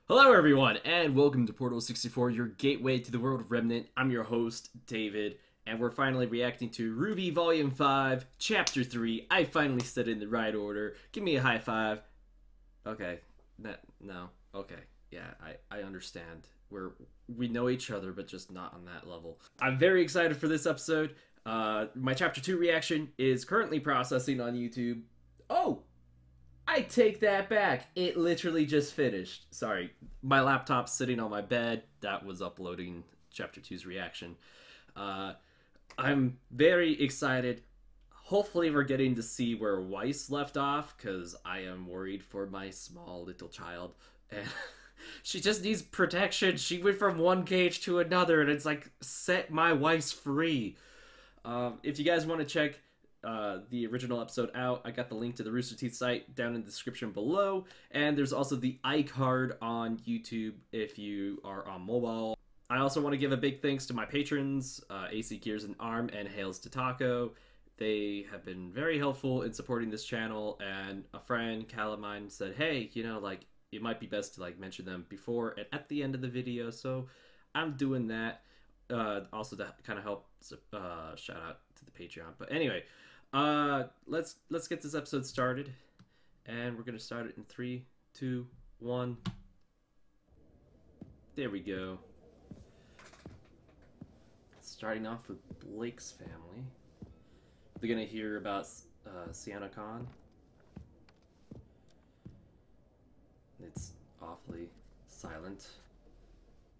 Hello everyone, and welcome to Portal 64, your gateway to the world of Remnant. I'm your host, David, and we're finally reacting to RWBY Volume 5, Chapter 3. I finally said it in the right order. Give me a high five. Okay. No. Okay. Yeah, I understand. We know each other, but just not on that level. I'm very excited for this episode. My Chapter 2 reaction is currently processing on YouTube. Oh! I take that back. It literally just finished. Sorry, my laptop's sitting on my bed. That was uploading Chapter 2's reaction. I'm very excited. Hopefully we're getting to see where Weiss left off, because I am worried for my small little child. And she just needs protection. She went from one cage to another, and it's like, set my Weiss free. If you guys want to check the original episode out, I got the link to the Rooster Teeth site down in the description below, and there's also the iCard on YouTube if you are on mobile. I also want to give a big thanks to my patrons, AC Gears and Arm and Hails to Taco. They have been very helpful in supporting this channel, and a friend, Calamine, said, hey, you know, like, it might be best to, like, mention them before and at the end of the video, so I'm doing that. Also to kind of help shout out to the Patreon. But anyway, let's get this episode started, and we're gonna start it in 3, 2, 1. There we go. Starting off with Blake's family. They're gonna hear about Sienna Khan. It's awfully silent,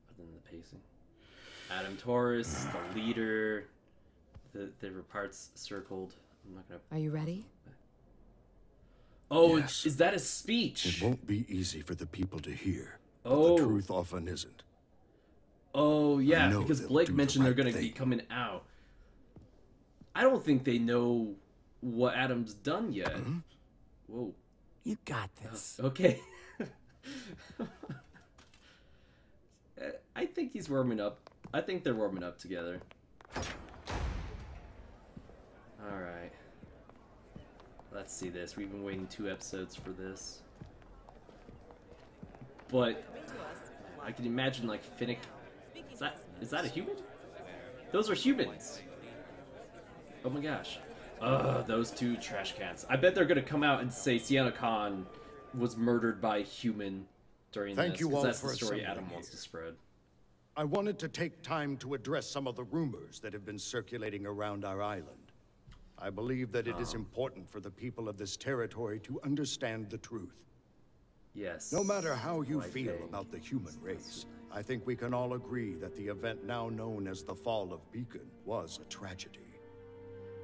other than the pacing. Adam Taurus, the leader. There were parts circled. I'm not gonna. Are you ready? Oh, Yes. is that a speech? It won't be easy for the people to hear. But Oh. the truth often isn't. Oh, yeah, know because they'll Blake do the mentioned they're right going to be thing. coming out. I don't think they know what Adam's done yet. Hmm? Whoa. You got this. Okay. I think he's warming up. I think they're warming up together. Alright. Let's see this. We've been waiting 2 episodes for this. But I can imagine, like, Finnick. Is that a human? Those are humans. Oh my gosh. Those 2 trash cans. I bet they're gonna come out and say Sienna Khan was murdered by a human during Thank this. you 'Cause all that's for the story assembling Adam wants here. to spread. I wanted to take time to address some of the rumors that have been circulating around our island. I believe that it is important for the people of this territory to understand the truth. Yes. No matter how you White feel Fang. about the human race, I think we can all agree that the event now known as the Fall of Beacon was a tragedy.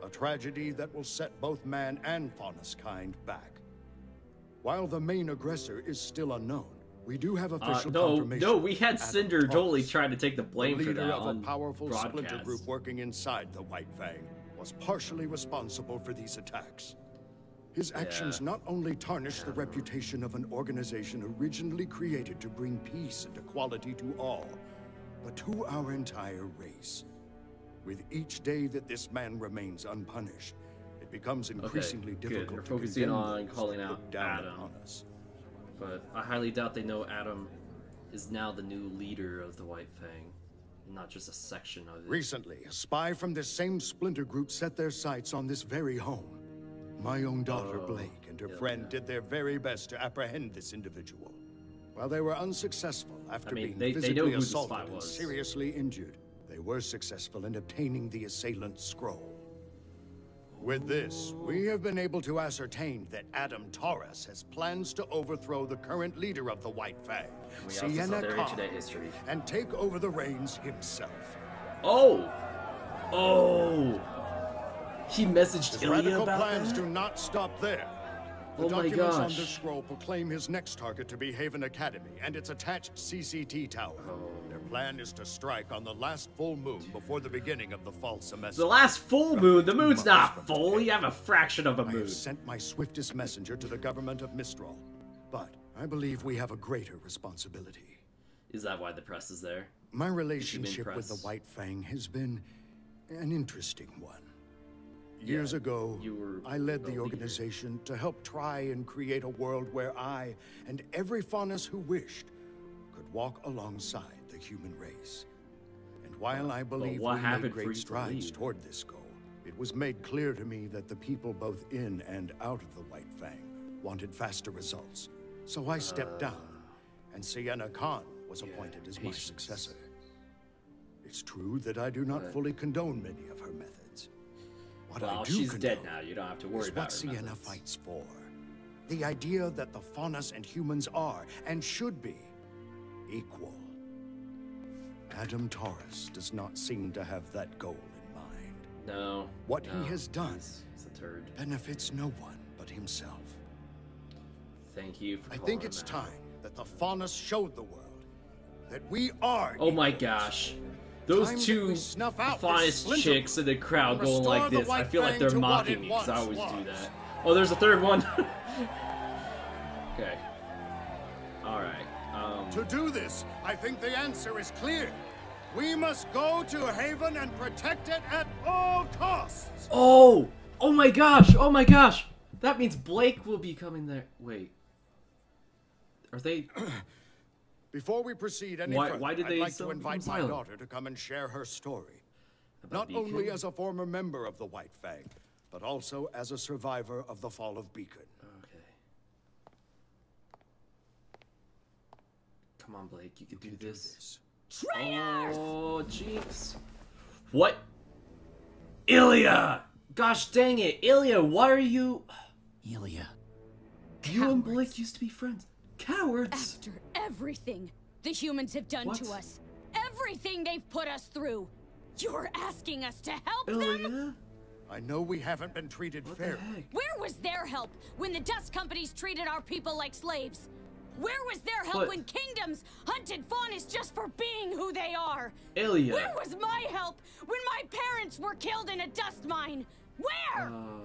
A tragedy that will set both man and Faunus kind back. While the main aggressor is still unknown, we do have official confirmation. No, we had Adam Cinder totally Taurus, trying to take the blame the for leader that of on a powerful splinter broadcast. group working inside the White Fang, was partially responsible for these attacks. His actions not only tarnish the reputation of an organization originally created to bring peace and equality to all, but to our entire race. With each day that this man remains unpunished, it becomes increasingly good. difficult We're to focusing condemn on those calling that out look down Adam. upon us. But I highly doubt they know Adam is now the new leader of the White Fang, not just a section of it. Recently, a spy from this same splinter group set their sights on this very home. My own daughter, Blake, and her friend did their very best to apprehend this individual. While they were unsuccessful after being they know physically who the spy assaulted and was. seriously injured, they were successful in obtaining the assailant's scroll. With this, we have been able to ascertain that Adam Taurus has plans to overthrow the current leader of the White Fang, We also saw Sienna their Khan, internet history. and take over the reins himself. Oh! He messaged His Ilya radical about plans that? do not stop there. The Oh my documents on gosh. this scroll proclaim his next target to be Haven Academy and its attached CCT tower. Their plan is to strike on the last full moon before the beginning of the fall semester. The last full moon? The moon's months not from full, today. you have a fraction of a I moon. have sent my swiftest messenger to the government of Mistral, but I believe we have a greater responsibility. Is that why the press is there? My relationship with the press? White Fang has been an interesting one. Years ago, I led the leader. organization to help try and create a world where I and every Faunus who wished could walk alongside the human race. And while I believe what we happened made for you great to strides leave? toward this goal, it was made clear to me that the people both in and out of the White Fang wanted faster results. So I stepped down, and Sienna Khan was appointed as my successor. It's true that I do not fully condone many of her methods. What I do she's condone dead now. You don't have to worry is about what her Sienna methods. fights for. The idea that the Faunus and humans are, and should be, equal. Adam Taurus does not seem to have that goal in mind. No. What no, he has done he's a turd. benefits no one but himself. Thank you for I calling think it's him out. time that the Faunus showed the world that we are Oh my equals. gosh. Time Those that two we snuff out this finest splinter chicks in the crowd and going like restore the this. I White feel like Fang they're to what mocking it me because I once always do was. that. Oh, there's a third one. Okay. Alright. To do this, I think the answer is clear. We must go to Haven and protect it at all costs. Oh! Oh my gosh! Oh my gosh! That means Blake will be coming there. Wait. Are they... Before we proceed any Why- further, why did they I'd like still to invite become my silent? daughter to come and share her story. About Not only Beacon? as a former member of the White Fang, but also as a survivor of the fall of Beacon. Okay. Come on, Blake. You can do this. Oh, Jinx. What? Ilya! Gosh dang it. Ilya, why are you... Ilya. You and Blake used to be friends. Cowards! After everything the humans have done to What? us, everything they've put us through, you're asking us to help them? Ilya? I know we haven't been treated What the fairly. heck? Where was their help when the dust companies treated our people like slaves? Where was their help But- when kingdoms hunted Faunus just for being who they are? Ilya. Where was my help when my parents were killed in a dust mine? Where? Oh.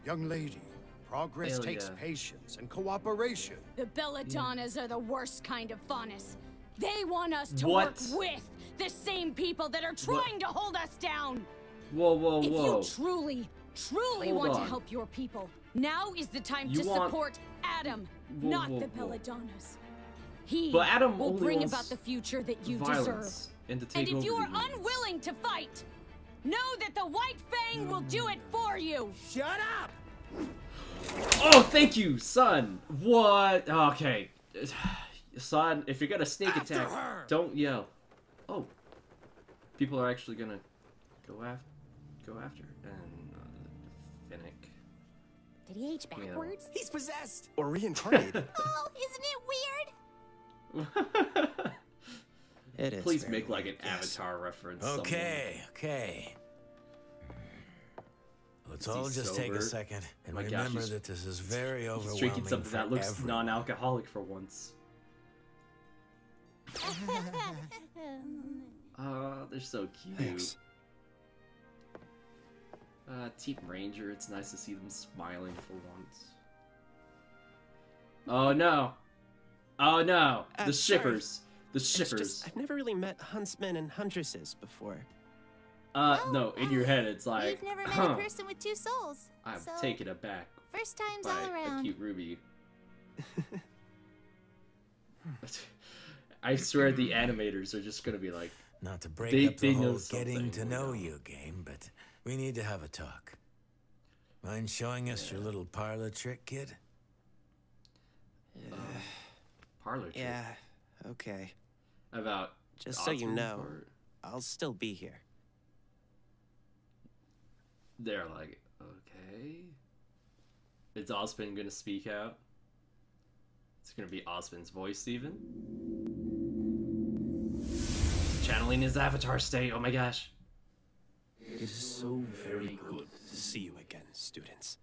Young lady, progress Ilya. takes patience and cooperation. The Belladonnas are the worst kind of Faunus. They want us to What? work with the same people that are trying to hold us down. Whoa, whoa, If whoa. you truly Hold want to on. help your people, now is the time You to want- support Adam, Whoa, not whoa, the whoa. Belladonnas. He But Adam will only bring wants about the future that you violence deserve. and to And take if over you the are humans. unwilling to fight, know that the White Fang will do it for you. Shut up! Oh, thank you, son. What? Okay. Son, if you're gonna sneak After attack, her. don't yell. Oh. People are actually gonna go after. And Finnick. Did he age Yeah. backwards? He's possessed! Or reincarnated. Oh, isn't it weird? It is. Please very make like an weird, yes. Avatar reference. Okay, okay. Let's Is he all just take sober? a second and My gosh, remember he's- that this is very Someone. overwhelming He's drinking something for that looks everyone. non-alcoholic for once. They're so cute. Thanks. Team Ranger, it's nice to see them smiling for once. Oh no! Oh no! The sorry. shippers! The It's shippers! just, I've never really met huntsmen and huntresses before. No, in your head it's like, You've never met huh, a person with two souls. I'm so taken aback first time's by all a around. cute Ruby. I swear the animators are just gonna be like, Not to break They- up the they know whole getting something, to you know know. you game, but we need to have a talk. Mind showing us your little parlor trick, kid? parlor trick. Yeah, okay. About Just so you Osmond, know, or I'll still be here. they're like, okay. Is Osmond gonna speak out? It's gonna be Osmond's voice even. Channeling his avatar state, oh my gosh. It is so very good to see you again, students.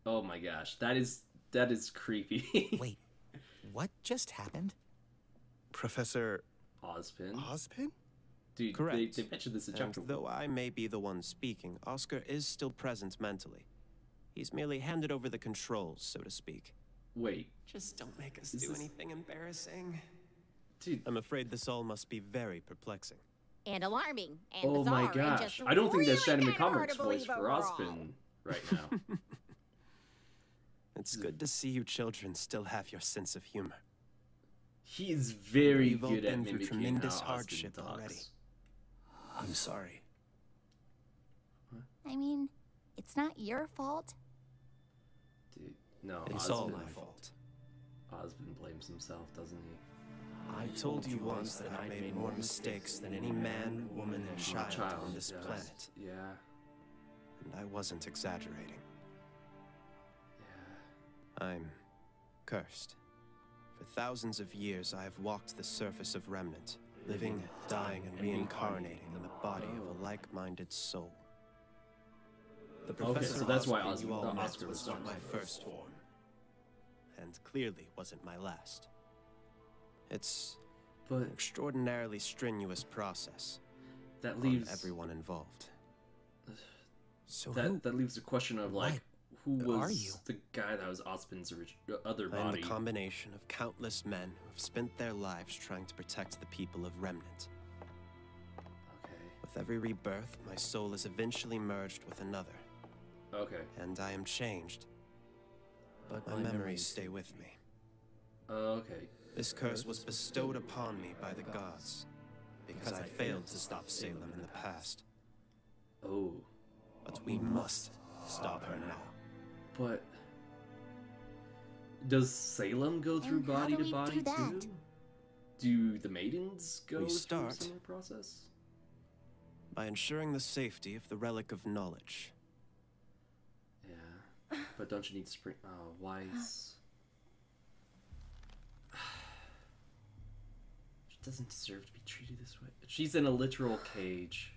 Oh my gosh, that is creepy. Wait, what just happened? Professor Osmond. Ozpin? Dude, Correct. they mentioned this in And chapter though 1. I may be the one speaking, Oscar is still present mentally. He's merely handed over the controls, so to speak. Wait, Just don't make us Is do this- anything embarrassing. dude. I'm afraid this all must be very perplexing. And alarming. And Oh bizarre. my And gosh. just I don't think really that's Shannon kinda hard McCormick's to voice believe for overall. Osmond right now. It's good to see you children still have your sense of humor. He's very We've all good at been through mimicking tremendous how Osmond hardship talks. already. I'm sorry. I mean, it's not your fault. Dude, no, It's all Osmond, my fault. Osmond blames himself, doesn't he? I told you once that I made more mistakes than any man, woman, and child on this yes. planet. Yeah. And I wasn't exaggerating. Yeah. I'm cursed. For thousands of years, I have walked the surface of Remnant, living, dying, and reincarnating in the body of a like-minded soul. The Professor so that's why Oscar you all met Oscar was was not my first. first form, and clearly wasn't my last. It's But an extraordinarily strenuous process that on leaves everyone involved. So who? that leaves a question of like, who Who are was you? the guy that was Osmond's other I am body? the combination of countless men who have spent their lives trying to protect the people of Remnant. Okay. With every rebirth, my soul is eventually merged with another, Okay. and I am changed. But my memories stay with me. Okay. This curse was bestowed upon me by the gods, because I failed to stop Salem in the past. Oh. But we must stop her now. But does Salem go through And how body do to we body do that? too? Do the maidens go We through a start- similar process? By ensuring the safety of the Relic of Knowledge. Yeah. But don't you need spring? Oh, Weiss. She doesn't deserve to be treated this way. She's in a literal cage.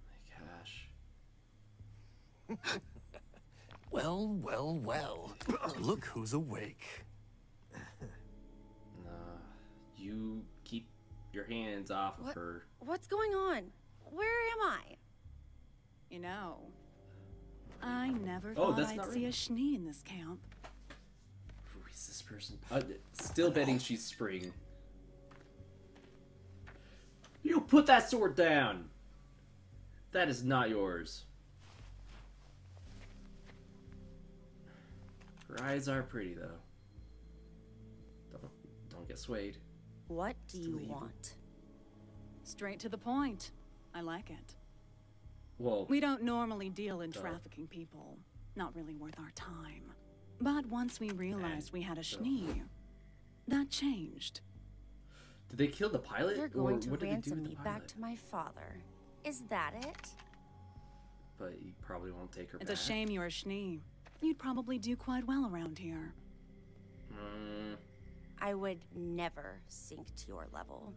My gosh. Well, well, well. Look who's awake. Nah. You keep your hands off of What? her. What's going on? Where am I? You know, I never Oh, thought that's I'd not see right. a Schnee in this camp. Who is this person? Still betting she's Spring. You put that sword down! That is not yours. Her eyes are pretty, though. Don't get swayed. What do you Still evil. want? Straight to the point. I like it. Well, We don't normally deal in Duh. trafficking people. Not really worth our time. But once we realized we had a Schnee, that changed. did they kill the pilot? You're or going to what did they do ransom with me the back pilot? to my father. Is that it? But he probably won't take her It's back. a shame you're a Schnee. You'd probably do quite well around here. I would never sink to your level.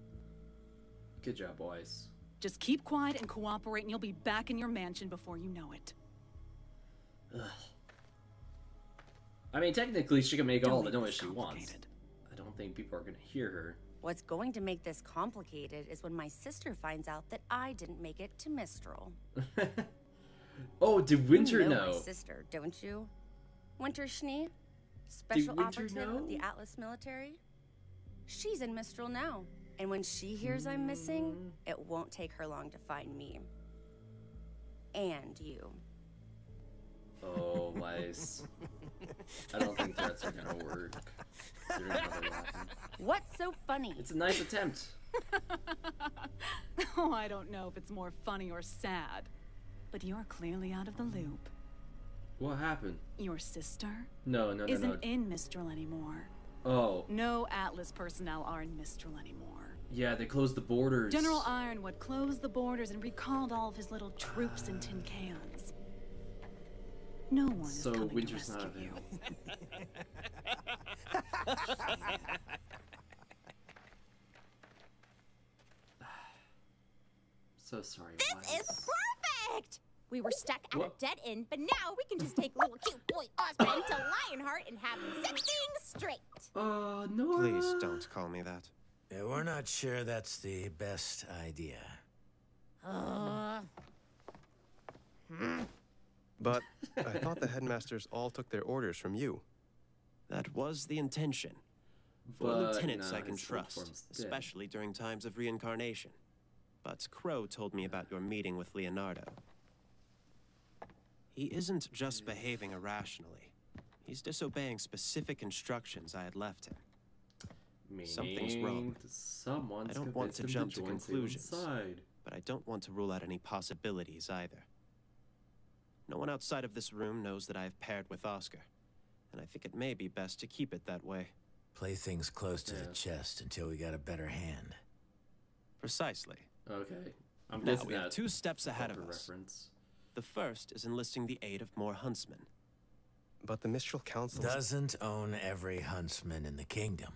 Good job, boys. Just keep quiet and cooperate and you'll be back in your mansion before you know it. Ugh. I mean, technically, she can make all Don't the make noise this she wants. complicated. I don't think people are going to hear her. What's going to make this complicated is when my sister finds out that I didn't make it to Mistral. Oh, did Winter You know know? my sister, don't you? Winter Schnee? Special Winter operative of the know? Atlas military? She's in Mistral now. And when she hears I'm missing, it won't take her long to find me. And you. Oh, Weiss. I don't think threats are going to work. They're gonna have her laughing. What's so funny? It's a nice attempt. Oh, I don't know if it's more funny or sad. But you're clearly out of the loop. What happened? Your sister No. isn't in Mistral anymore. Oh, No Atlas personnel are in Mistral anymore. yeah, they closed the borders. General Ironwood closed the borders and recalled all of his little troops in tin cans. No one is So coming to Winter's not rescue you. So sorry, This Weiss. is perfect! We were stuck at What? a dead end, but now we can just take little cute boy Osmond to Lionheart and have him set things straight. No. Please don't call me that. Yeah, we're not sure that's the best idea. But I thought the headmasters all took their orders from you. That was the intention. For But, lieutenants no, I can his old trust, form's dead. especially during times of reincarnation. But Crow told me about your meeting with Leonardo. He isn't just behaving irrationally. He's disobeying specific instructions I had left him. Meaning Something's wrong. Someone's I don't want to jump to join conclusions, inside. but I don't want to rule out any possibilities either. No one outside of this room knows that I have paired with Oscar, and I think it may be best to keep it that way. Play things close to the chest until we got a better hand. Precisely. Okay. I'm Now guessing we have that 2 steps ahead of us. reference. The first is enlisting the aid of more huntsmen. But the Mistral Council Doesn't own every huntsman in the kingdom.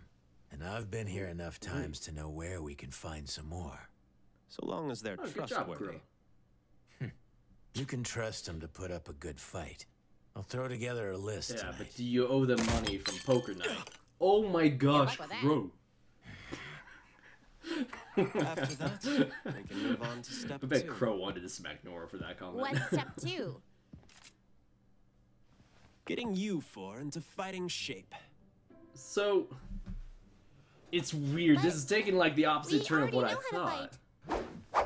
And I've been here enough times to know where we can find some more. So long as they're Oh, good job, trustworthy. Crow. You can trust them to put up a good fight. I'll throw together a list Yeah, tonight. but do you owe them money from poker night? Oh my gosh, luck with that. Crow. After that, we can move on to step I bet 2. Crow wanted to smack Nora for that comment. What's step 2? Getting you 4 into fighting shape. So, it's weird. This is taking like the opposite turn of what I already know how to thought.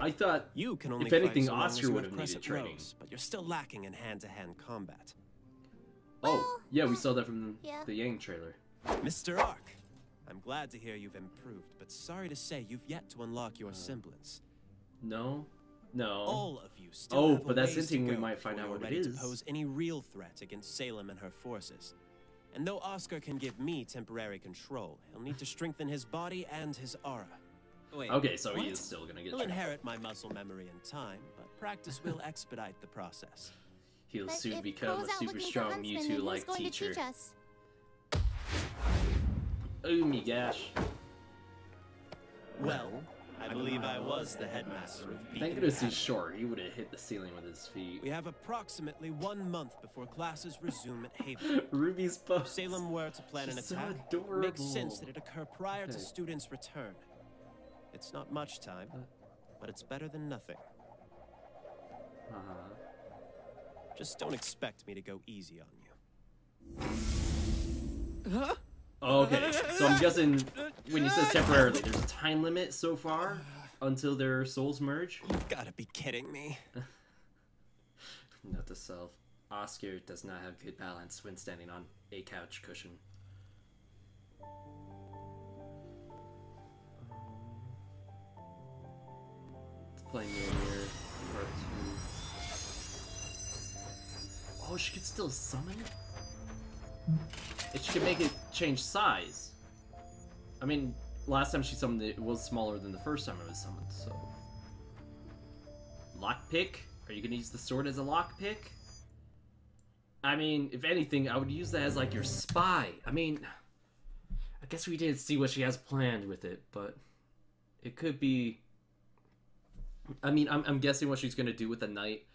I thought You can only if anything, fight so long as Oscar you would have have needed crescent training. rows, but you're still lacking in hand-to-hand combat. Oh, yeah, we saw that from yeah. the Yang trailer. Mr. Ark, I'm glad to hear you've improved, but sorry to say you've yet to unlock your semblance. No? No. All of you still Oh, have a but that's ways to hinting we go might find before out you're what it ready is. to pose any real threat against Salem and her forces. And though Oscar can give me temporary control, he'll need to strengthen his body and his aura. Wait, Okay, so he what? is still gonna get He'll trained. inherit my muscle memory in time, but practice will expedite the process. He'll But soon if become Crow's a out super looking for strong huntsmen, then Mewtwo-like who's going teacher. to teach us? Oh my gosh. Well, I believe I was the headmaster of Thank Beacon goodness he's Academy. short. He would have hit the ceiling with his feet. We have approximately 1 month before classes resume at Haven. Ruby's If post. Salem were to plan an She's so attack, it makes adorable. sense that it occur prior to Okay. students' return. It's not much time, but it's better than nothing. Uh-huh. Just don't expect me to go easy on you. Okay, so I'm guessing when it says temporarily, there's a time limit so far until their souls merge? You've gotta be kidding me. Note to self. Oscar does not have good balance when standing on a couch cushion. It's playing Mjolnir Part 2. Oh, she could still summon it? And she could make it change size. I mean, last time she summoned it was smaller than the first time it was summoned, so... Lockpick? Are you gonna use the sword as a lockpick? I mean, if anything, I would use that as, like, your spy. I mean, I guess we didn't see what she has planned with it, but it could be... I mean, I'm guessing what she's gonna do with the knight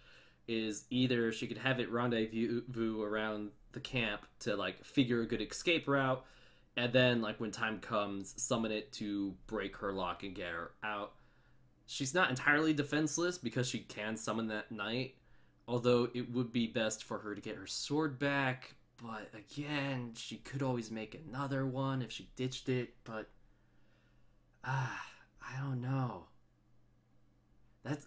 is either she could have it rendezvous around the camp to, like, figure a good escape route, and then, like, when time comes, summon it to break her lock and get her out. She's not entirely defenseless because she can summon that knight, although it would be best for her to get her sword back, but again, she could always make another one if she ditched it, but... I don't know.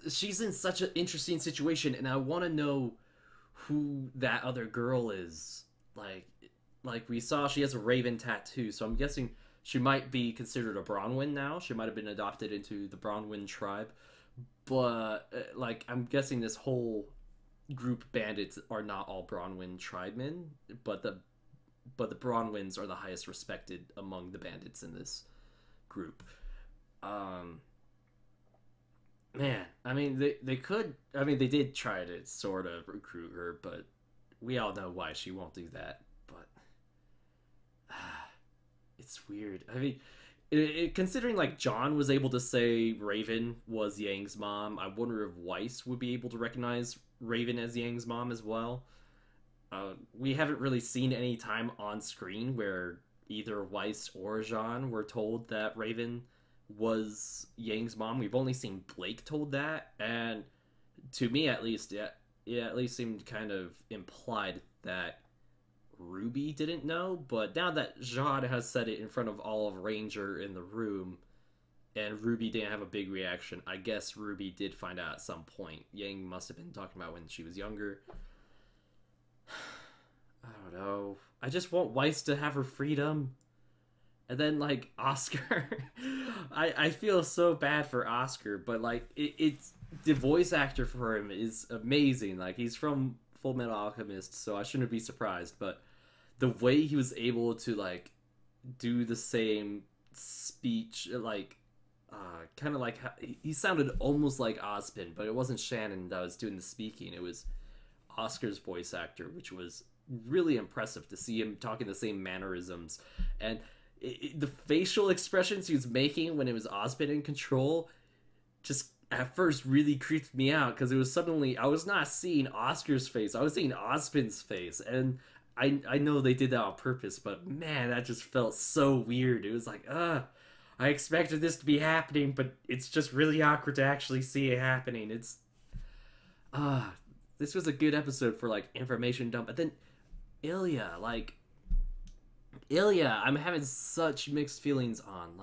She's in such an interesting situation, and I want to know who that other girl is. Like we saw, she has a raven tattoo, so I'm guessing she might be considered a Bronwyn now. She might have been adopted into the Bronwyn tribe, but like I'm guessing this whole group bandits are not all Bronwyn tribemen, but the Bronwyns are the highest respected among the bandits in this group. Man, I mean, they could... I mean, they did try to sort of recruit her, but we all know why she won't do that. But... it's weird. I mean, considering, like, John was able to say Raven was Yang's mom, I wonder if Weiss would be able to recognize Raven as Yang's mom as well. We haven't really seen any time on screen where either Weiss or Jean were told that Raven was Yang's mom. We've only seen Blake told that, and to me at least, it at least seemed kind of implied that RWBY didn't know, but now that Jean has said it in front of all of Ranger in the room, and RWBY didn't have a big reaction, I guess RWBY did find out at some point. Yang must have been talking about when she was younger. I don't know. I just want Weiss to have her freedom. And then like Oscar, I feel so bad for Oscar, but like it's the voice actor for him is amazing. Like he's from Full Metal Alchemist, so I shouldn't be surprised. But the way he was able to like do the same speech, like kind of like he sounded almost like Ozpin, but it wasn't Shannon that was doing the speaking. It was Oscar's voice actor, which was really impressive to see him talking the same mannerisms and the facial expressions he was making when it was Ozpin in control just at first really creeped me out because it was suddenly I was not seeing Oscar's face, I was seeing Ozpin's face, and I know they did that on purpose, but man, that just felt so weird. It was like, I expected this to be happening, but it's just really awkward to actually see it happening. It's this was a good episode for like information dump. But then Ilya, I'm having such mixed feelings on.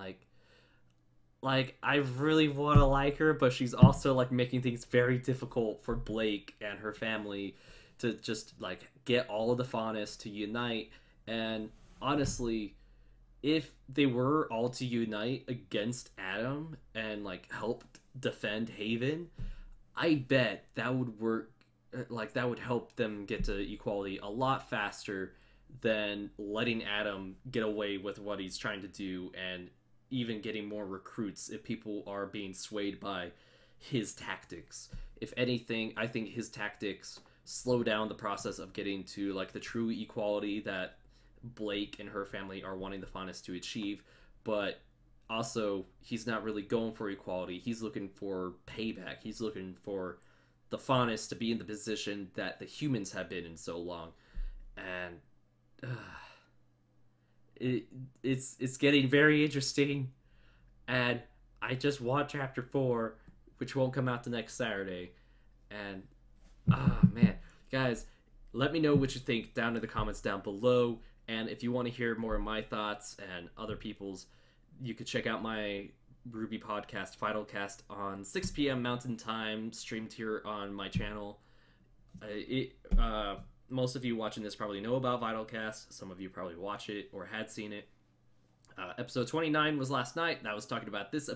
Like I really want to like her, but she's also like making things very difficult for Blake and her family to just like get all of the Faunus to unite. And honestly, if they were all to unite against Adam and like help defend Haven, I bet that would work. Like that would help them get to equality a lot faster than letting Adam get away with what he's trying to do, and even getting more recruits if people are being swayed by his tactics. If anything, I think his tactics slow down the process of getting to like the true equality that Blake and her family are wanting the Faunus to achieve. But also, he's not really going for equality. He's looking for payback. He's looking for the Faunus to be in the position that the humans have been in so long. And it's getting very interesting. And I just want chapter 4, which won't come out the next Saturday. And man, guys, let me know what you think down in the comments down below. And if you want to hear more of my thoughts and other people's, you could check out my RWBY podcast, Finalcast, on 6 p.m. Mountain Time, streamed here on my channel. Most of you watching this probably know about Vitalcast. Some of you probably watch it or had seen it. Episode 29 was last night. That was talking about this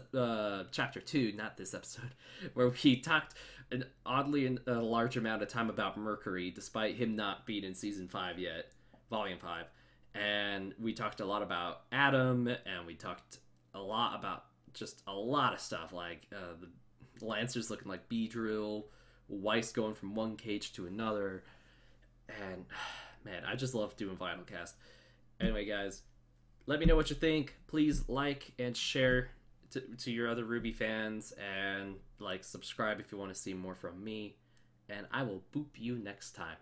chapter 2, not this episode, where we talked an oddly a large amount of time about Mercury, despite him not being in season 5 yet, volume 5. And we talked a lot about Adam, and we talked a lot about just a lot of stuff, like the Lancers looking like Beedrill, Weiss going from one cage to another, and man, I just love doing Finalcast. Anyway, guys, let me know what you think. Please like and share to your other RWBY fans, and like subscribe if you want to see more from me, and I will boop you next time.